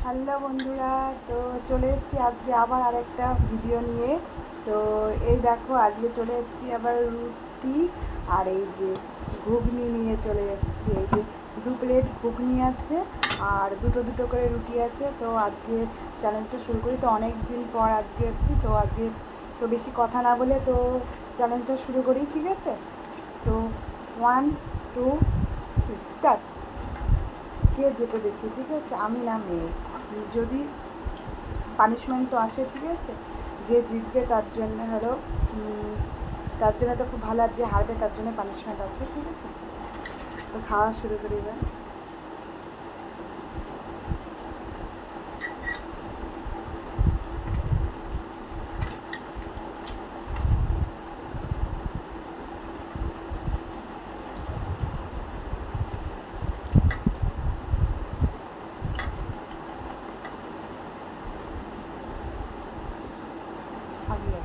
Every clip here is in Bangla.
হ্যালো বন্ধুরা, তো চলে এসেছি আজকে আবার আরেকটা ভিডিও নিয়ে। তো এই দেখো, আজকে চলে এসেছি আবার রুটি আর এই যে ঘুগনি নিয়ে চলে এসেছি। এই যে 2 প্লেট ঘুগনি আছে আর দুটো করে রুটি আছে। তো আজকে চ্যালেঞ্জটা শুরু করি। তো অনেক দিন পর আজকে এসেছি, তো আজকে তো বেশি কথা না বলে তো চ্যালেঞ্জটা শুরু করি, ঠিক আছে? তো 1 2 3 স্টার্ট। কে যেতে দেখি, ঠিক আছে? আমি না মেয়ে, যদি পানিশমেন্ট তো আছে, ঠিক আছে? যে জিতবে তার জন্য হলো তার জন্য তো খুব ভালো, আর যে হারবে তার জন্য পানিশমেন্ট আছে, ঠিক আছে? তো খাওয়া শুরু করি এবার। আগে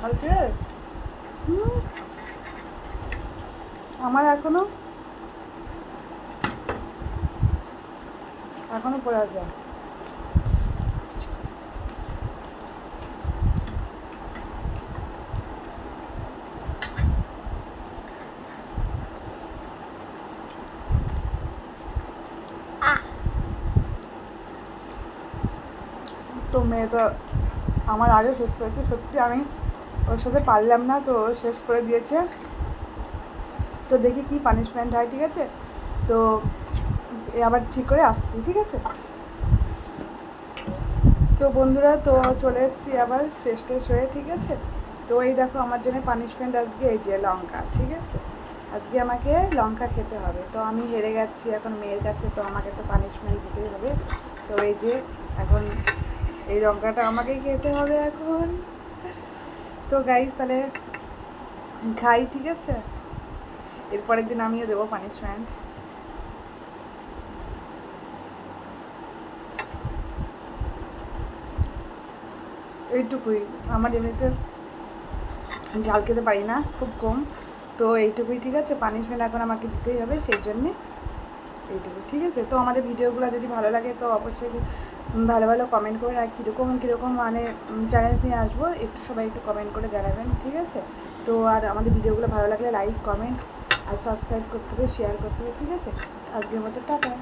খালছে আমার এখনো পড়ে আছে। তো মেয়ে তো আমার আগে শেষ করেছে, সত্যি আমি ওর সাথে পারলাম না, তো শেষ করে দিয়েছে। তো দেখি কি পানিশমেন্ট হয়, ঠিক আছে? তো আবার ঠিক করে আসছি, ঠিক আছে? তো বন্ধুরা, তো চলে এসেছি আবার ফ্রেশ ট্রেশ হয়ে, ঠিক আছে? তো এই দেখো, আমার জন্য পানিশমেন্ট আজকে এই যে লঙ্কা, ঠিক আছে? আজকে আমাকে লঙ্কা খেতে হবে। তো আমি হেরে গেছি এখন মেয়ের কাছে, তো আমাকে তো পানিশমেন্ট দিতেই হবে। তো এই যে এখন এই লঙ্কাটা আমাকে খেতে হবে এখন। তো গাইস, তাহলে খাই, ঠিক আছে? এরপরের দিন আমিও দেবো পানিশমেন্ট। এইটুকুই, আমার এমনিতে ঝাল খেতে পারি না, খুব কম। তো এইটুকুই, ঠিক আছে? পানিশমেন্ট এখন আমাকে দিতেই হবে, সেই জন্যে এইটুকু, ঠিক আছে? তো আমাদের ভিডিওগুলো যদি ভালো লাগে তো অবশ্যই ভালো কমেন্ট করবেন, আর কীরকম মানে চ্যালেঞ্জ নিয়ে আসবো একটু সবাই একটু কমেন্ট করে জানাবেন, ঠিক আছে? তো আর আমাদের ভিডিওগুলো ভালো লাগলে লাইক, কমেন্ট আর সাবস্ক্রাইব করতে হবে, শেয়ার করতে হবে, ঠিক আছে? আজকের মতো টাটা।